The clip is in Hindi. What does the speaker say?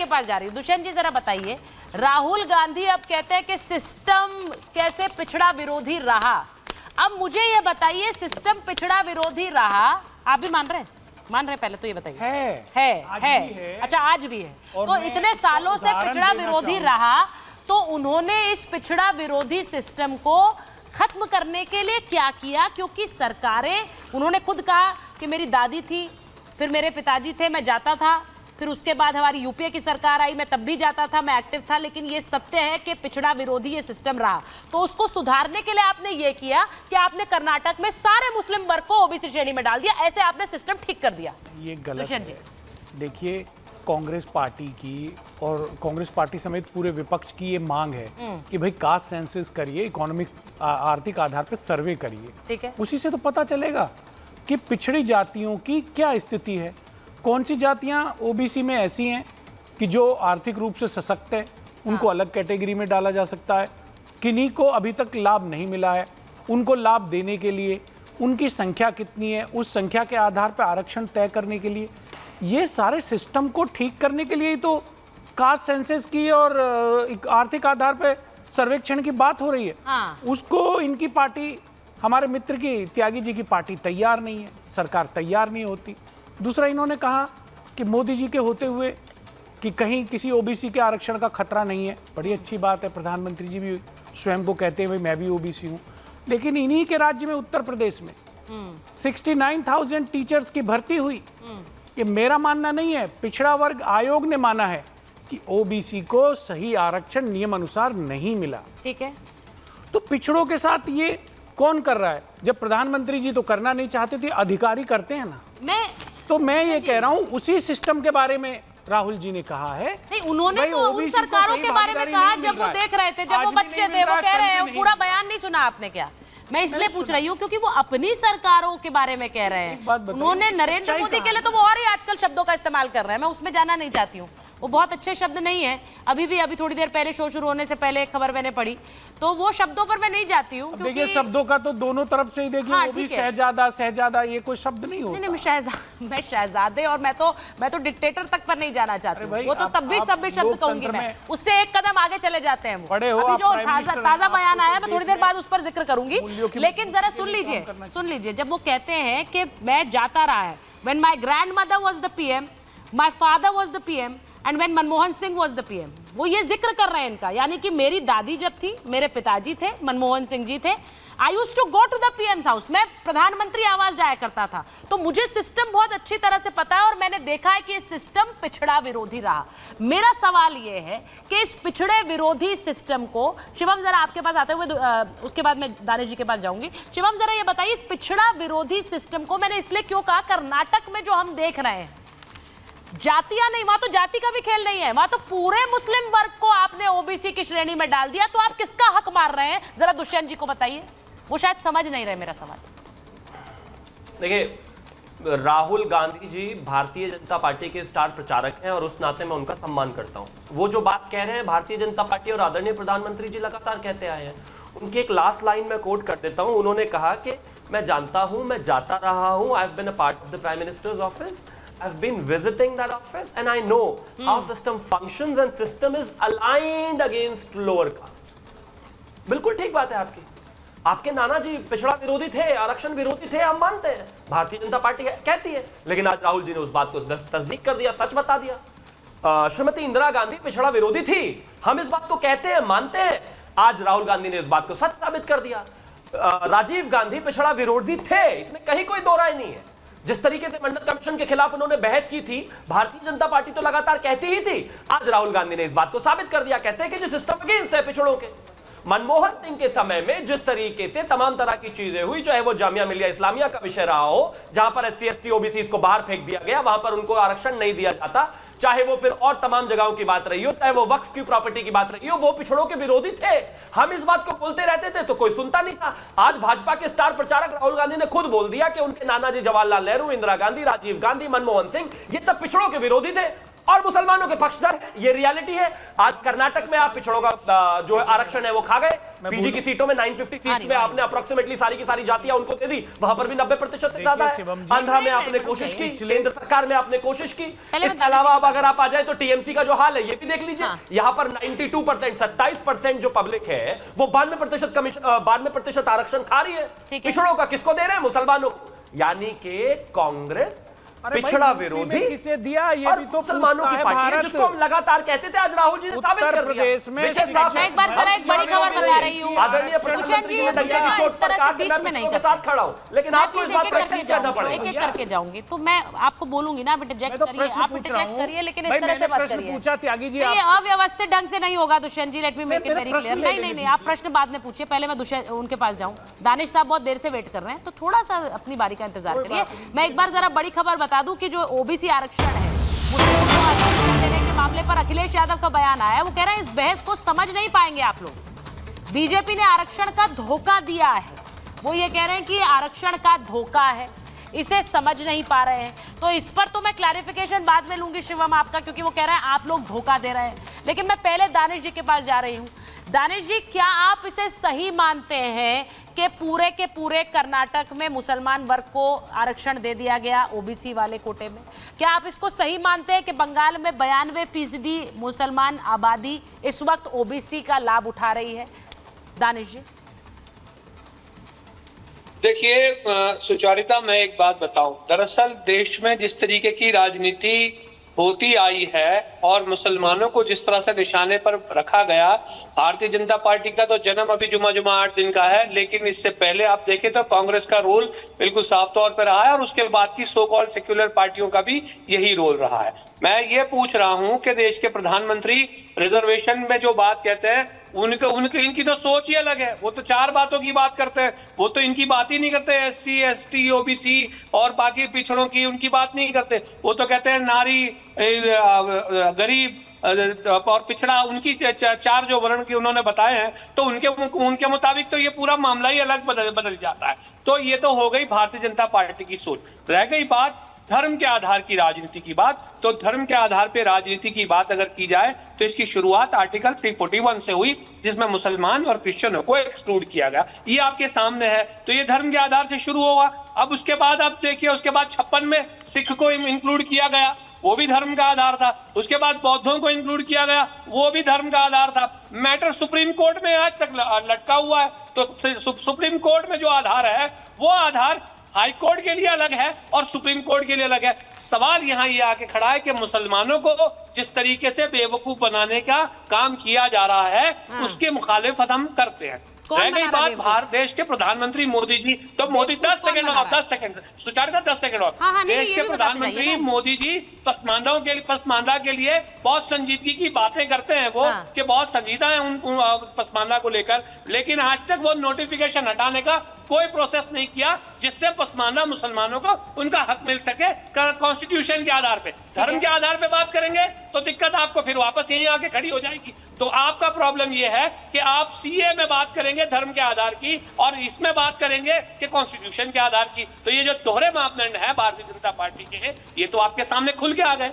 पास जा रही हूँ। दुष्यंत जी जरा बताइए, राहुल गांधी अब कहते हैं कि सिस्टम कैसे पिछड़ा विरोधी रहा। अब मुझे ये बताइए, सिस्टम पिछड़ा विरोधी रहा, आप भी मान रहे हैं? पहले तो ये बताइए। है। अच्छा, आज भी है। तो इतने सालों से पिछड़ा विरोधी रहा, तो उन्होंने इस पिछड़ा विरोधी सिस्टम को खत्म करने के लिए क्या किया? क्योंकि सरकारें, उन्होंने खुद कहा कि मेरी दादी थी, फिर मेरे पिताजी थे, मैं जाता था, फिर उसके बाद हमारी यूपीए की सरकार आई, मैं तब भी जाता था, मैं एक्टिव था, लेकिन ये सत्य है कि पिछड़ा विरोधी ये सिस्टम रहा। तो उसको सुधारने के लिए आपने ये किया कि आपने कर्नाटक में सारे मुस्लिम वर्ग को ओबीसी श्रेणी में डाल दिया, ऐसे आपने सिस्टम ठीक कर दिया। ये गलत है। देखिए, कांग्रेस पार्टी की और कांग्रेस पार्टी समेत पूरे विपक्ष की ये मांग है कि भाई कास्ट सेंसस करिए, इकोनॉमिक आर्थिक आधार पर सर्वे करिए, ठीक है, उसी से तो पता चलेगा कि पिछड़ी जातियों की क्या स्थिति है। कौन सी जातियां ओबीसी में ऐसी हैं कि जो आर्थिक रूप से सशक्त है, उनको अलग कैटेगरी में डाला जा सकता है, किन्हीं को अभी तक लाभ नहीं मिला है, उनको लाभ देने के लिए उनकी संख्या कितनी है, उस संख्या के आधार पर आरक्षण तय करने के लिए, ये सारे सिस्टम को ठीक करने के लिए ही तो कास्ट सेंसस की और आर्थिक आधार पर सर्वेक्षण की बात हो रही है। उसको इनकी पार्टी, हमारे मित्र की, त्यागी जी की पार्टी तैयार नहीं है, सरकार तैयार नहीं होती। दूसरा, इन्होंने कहा कि मोदी जी के होते हुए कि कहीं किसी ओबीसी के आरक्षण का खतरा नहीं है। बड़ी अच्छी बात है, प्रधानमंत्री जी भी स्वयं को कहते हैं भाई मैं भी ओबीसी हूँ, लेकिन इन्हीं के राज्य में, उत्तर प्रदेश में 69,000 टीचर्स की भर्ती हुई। ये मेरा मानना नहीं है, पिछड़ा वर्ग आयोग ने माना है कि ओबीसी को सही आरक्षण नियम अनुसार नहीं मिला। ठीक है, तो पिछड़ों के साथ ये कौन कर रहा है? जब प्रधानमंत्री जी तो करना नहीं चाहते थे, अधिकारी करते हैं ना। मैं ये कह रहा हूँ, उसी सिस्टम के बारे में राहुल जी ने कहा है। नहीं, उन्होंने तो उन सरकारों के बारे में कहा जब वो देख रहे थे, जब वो बच्चे थे, वो कह रहे हैं, पूरा बयान नहीं सुना आपने क्या? मैं इसलिए पूछ रही हूँ क्योंकि वो अपनी सरकारों के बारे में कह रहे हैं। उन्होंने नरेंद्र मोदी के लिए तो वो और ही आजकल शब्दों का इस्तेमाल कर रहे हैं, मैं उसमें जाना नहीं चाहती हूँ, वो बहुत अच्छे शब्द नहीं है। अभी थोड़ी देर पहले शो शुरू होने से पहले एक खबर मैंने पढ़ी, तो वो शब्दों पर मैं नहीं जाती हूँ। देखिए, शब्दों का तो दोनों तरफ से ही देखिए, वो भी शहजादा ये कोई शब्द नहीं होता। नहीं, मैं शहजादे और मैं तो डिक्टेटर तक पर नहीं जाना चाहती, वो तो तब भी शब्द कहूंगी मैं, उससे एक कदम आगे चले जाते हैं वो। अभी जो ताजा बयान आया, मैं थोड़ी देर बाद उस पर जिक्र करूंगी, लेकिन जरा सुन लीजिए, जब वो कहते हैं कि मैं जाता रहा है, when my grandmother was the PM, my father was the PM, and when Manmohan Singh was the PM, वो ये जिक्र कर रहे हैं इनका, यानी कि मेरी दादी जब थी, मेरे पिताजी थे, मनमोहन सिंह जी थे, I used to go to the PM's house, मैं प्रधानमंत्री आवास जाया करता था, तो मुझे सिस्टम बहुत अच्छी तरह से पता है और मैंने देखा है कि ये सिस्टम पिछड़ा विरोधी रहा। मेरा सवाल ये है कि इस पिछड़े विरोधी सिस्टम को, शिवम जरा आपके पास आते हुए, उसके बाद मैं दानिश जी के पास जाऊंगी। शिवम जरा ये बताइए, इस पिछड़ा विरोधी सिस्टम को मैंने इसलिए क्यों कहा, कर्नाटक में जो हम देख रहे हैं, जातियां नहीं, वहां तो जाति का भी खेल नहीं है, वहां तो पूरे मुस्लिम वर्ग को आपने ओबीसी की श्रेणी में डाल दिया, तो आप किसका हक मार रहे हैं? जरा दुष्यंत जी को बताइए, वो शायद समझ नहीं रहे मेरा सवाल। देखिए, राहुल गांधी जी भारतीय जनता पार्टी के स्टार प्रचारक हैं और उस नाते मैं उनका सम्मान करता हूं। वो जो बात कह रहे हैं, भारतीय जनता पार्टी और आदरणीय प्रधानमंत्री जी लगातार कहते आए हैं। उनकी एक लास्ट लाइन में कोट कर देता हूं, उन्होंने कहा कि मैं जानता हूं, मैं जाता रहा हूं, I have been a part of the prime minister's office, I've been visiting that office and I know how system functions and system is aligned against lower caste। बिल्कुल ठीक बात है आपकी। आपके नाना जी पिछड़ा विरोधी थे, आरक्षण विरोधी थे, हम मानते हैं, भारतीय जनता पार्टी कहती है, लेकिन आज राहुल जी ने उस बात को तस्दीक कर दिया, सच बता दिया। श्रीमती इंदिरा गांधी पिछड़ा विरोधी थी, हम इस बात को कहते हैं, मानते हैं, आज राहुल गांधी ने इस बात को सच साबित कर दिया। राजीव गांधी पिछड़ा विरोधी थे, इसमें कहीं कोई दो राय नहीं है। जिस तरीके से मंडल कमीशन के खिलाफ उन्होंने बहस की थी, भारतीय जनता पार्टी तो लगातार कहती ही थी, आज राहुल गांधी ने इस बात को साबित कर दिया, कहते हैं कि जो सिस्टम अगेंस्ट है पिछड़ों के। मनमोहन सिंह के समय में जिस तरीके से तमाम तरह की चीजें हुई, चाहे वो जामिया मिलिया इस्लामिया का विषय रहा हो, जहां पर SC ST OBC को बाहर फेंक दिया गया, वहां पर उनको आरक्षण नहीं दिया जाता, चाहे वो फिर और तमाम जगहों की बात रही हो, चाहे वो वक्फ की प्रॉपर्टी की बात रही हो, वो पिछड़ों के विरोधी थे। हम इस बात को बोलते रहते थे तो कोई सुनता नहीं था। आज भाजपा के स्टार प्रचारक राहुल गांधी ने खुद बोल दिया कि उनके नाना जी जवाहरलाल नेहरू, इंदिरा गांधी, राजीव गांधी, मनमोहन सिंह, ये सब पिछड़ों के विरोधी थे और मुसलमानों के पक्षधर है। ये रियलिटी है। आज कर्नाटक में आप पिछड़ों का जो आरक्षण है वो खा गए, पीजी की सीटों में 950 सीट्स में आपने अप्रोक्सीमेटली सारी की सारी जातियां उनको दे दी, वहां पर भी 90% से ज्यादा है। आंध्रा में आपने कोशिश की, केंद्र सरकार में आपने कोशिश की। इसके अलावा अब अगर आप आ जाए तो टीएमसी का जो हाल है ये भी देख लीजिए। यहां पर 92%, 27% जो पब्लिक है वो 92% आरक्षण खा रही है। पिछड़ों का किसको दे रहे हैं? मुसलमानों को। यानी कि कांग्रेस पिछड़ा विरोधी किसे दिया ये भी तो मुसलमानों की पार्टी है, जिसको हम लगातार कहते थे, आज राहुल जी ने साबित कर दिया। प्रदेश में मैं एक बार जरा एक बड़ी खबर बता रही हूँ। आदरणीय प्रधानमंत्री ने डंके की चोट पर कहा कि मैं पिछड़ों के साथ खड़ा हूं, लेकिन आपको इस बात पर एक्शन करना पड़ेगा। एक एक करके जाऊंगी तो मैं आपको बोलूंगी ना, आप इंटरजेक्ट करिए, आप इंटरजेक्ट करिए, लेकिन इस तरह से मत करिए। पूछा त्यागी जी, ये अव्यवस्थित ढंग से नहीं होगा Dushyant ji, let me make it very clear. नहीं, आप प्रश्न बाद में पूछिए, पहले मैं दुष्यंत उनके पास जाऊं। दानिश साहब बहुत देर से वेट कर रहे हैं, तो थोड़ा सा अपनी बारी का इंतजार करिए। मैं एक बार जरा बड़ी खबर बता दूं कि जो ओबीसी आरक्षण है, मुस्लिमों को आरक्षण देने के मामले पर अखिलेश यादव का बयान आया है। वो कह रहे हैं इस बहस को समझ नहीं पाएंगे आप लोग। बीजेपी ने आरक्षण का धोखा दिया है, वो ये कह रहे हैं कि आरक्षण का धोखा है, इसे समझ नहीं पा रहे हैं। तो इस पर तो मैं क्लैरिफिकेशन बाद में लूंगी शिवम आपका, क्योंकि वो कह रहे हैं आप लोग धोखा दे रहे हैं। लेकिन मैं पहले दानिश जी के पास जा रही हूँ। दानिश जी, क्या आप इसे सही मानते हैं कि पूरे के पूरे कर्नाटक में मुसलमान वर्ग को आरक्षण दे दिया गया ओबीसी वाले कोटे में? क्या आप इसको सही मानते हैं कि बंगाल में 92% मुसलमान आबादी इस वक्त ओबीसी का लाभ उठा रही है? दानिश जी देखिए सुचारिता, मैं एक बात बताऊं, दरअसल देश में जिस तरीके की राजनीति होती आई है और मुसलमानों को जिस तरह से निशाने पर रखा गया, भारतीय जनता पार्टी का तो जन्म अभी जुमा 8 दिन का है, लेकिन इससे पहले आप देखें तो कांग्रेस का रोल बिल्कुल साफ तौर पर रहा है और उसके बाद की सो कॉल्ड सेक्युलर पार्टियों का भी यही रोल रहा है। मैं ये पूछ रहा हूं कि देश के प्रधानमंत्री रिजर्वेशन में जो बात कहते हैं, उनके इनकी तो सोच ही अलग है। वो तो 4 बातों की बात करते हैं, वो तो इनकी बात ही नहीं करते। SC, ST, OBC और बाकी पिछड़ों की उनकी बात नहीं करते। वो तो कहते हैं नारी, गरीब और पिछड़ा, उनकी 4 जो वर्ण की उन्होंने बताए हैं, तो उनके मुताबिक तो ये पूरा मामला ही अलग बदल जाता है। तो ये तो हो गई भारतीय जनता पार्टी की सोच। रह गई बात धर्म के आधार की राजनीति की बात, तो धर्म के आधार पे राजनीति की बात अगर की जाए तो इसकी शुरुआत आर्टिकल 341 से हुई, जिसमें मुसलमान और क्रिश्चियनों को एक्सक्लूड किया गया। ये आपके सामने है, तो ये धर्म के आधार से शुरू होगा। अब उसके बाद आप देखिए, उसके बाद 56 में सिख को इंक्लूड किया गया, वो भी धर्म का आधार था। उसके बाद बौद्धों को इंक्लूड किया गया, वो भी धर्म का आधार था। मैटर सुप्रीम कोर्ट में आज तक लटका हुआ है। तो सुप्रीम कोर्ट में जो आधार है, वो आधार हाई कोर्ट के लिए अलग है और सुप्रीम कोर्ट के लिए अलग है। सवाल यहाँ ये आके खड़ा है कि मुसलमानों को जिस तरीके से बेवकूफ बनाने का काम किया जा रहा है, उसके मुखालिफत हम करते हैं। रह गई बात भारत देश के प्रधानमंत्री मोदी जी, तो मोदी 10 सेकंड सुचारिता 10 सेकंड और देश के प्रधानमंत्री मोदी जी पसमानदा के लिए बहुत संजीदगी की बातें करते हैं, वो कि बहुत संजीदा है उन पसमानदा को लेकर, लेकिन आज तक वो नोटिफिकेशन हटाने का कोई प्रोसेस नहीं किया जिससे पसमानदा मुसलमानों को उनका हक मिल सके कॉन्स्टिट्यूशन के आधार पे। धर्म के आधार पे बात करेंगे तो दिक्कत आपको फिर वापस यहीं आके खड़ी हो जाएगी। तो आपका प्रॉब्लम ये है कि आप CA में बात करेंगे धर्म के आधार की और इसमें बात करेंगे कि कॉन्स्टिट्यूशन के आधार की। तो ये जो दोहरे मापदंड है भारतीय जनता पार्टी के, ये तो आपके सामने खुल के आ गए।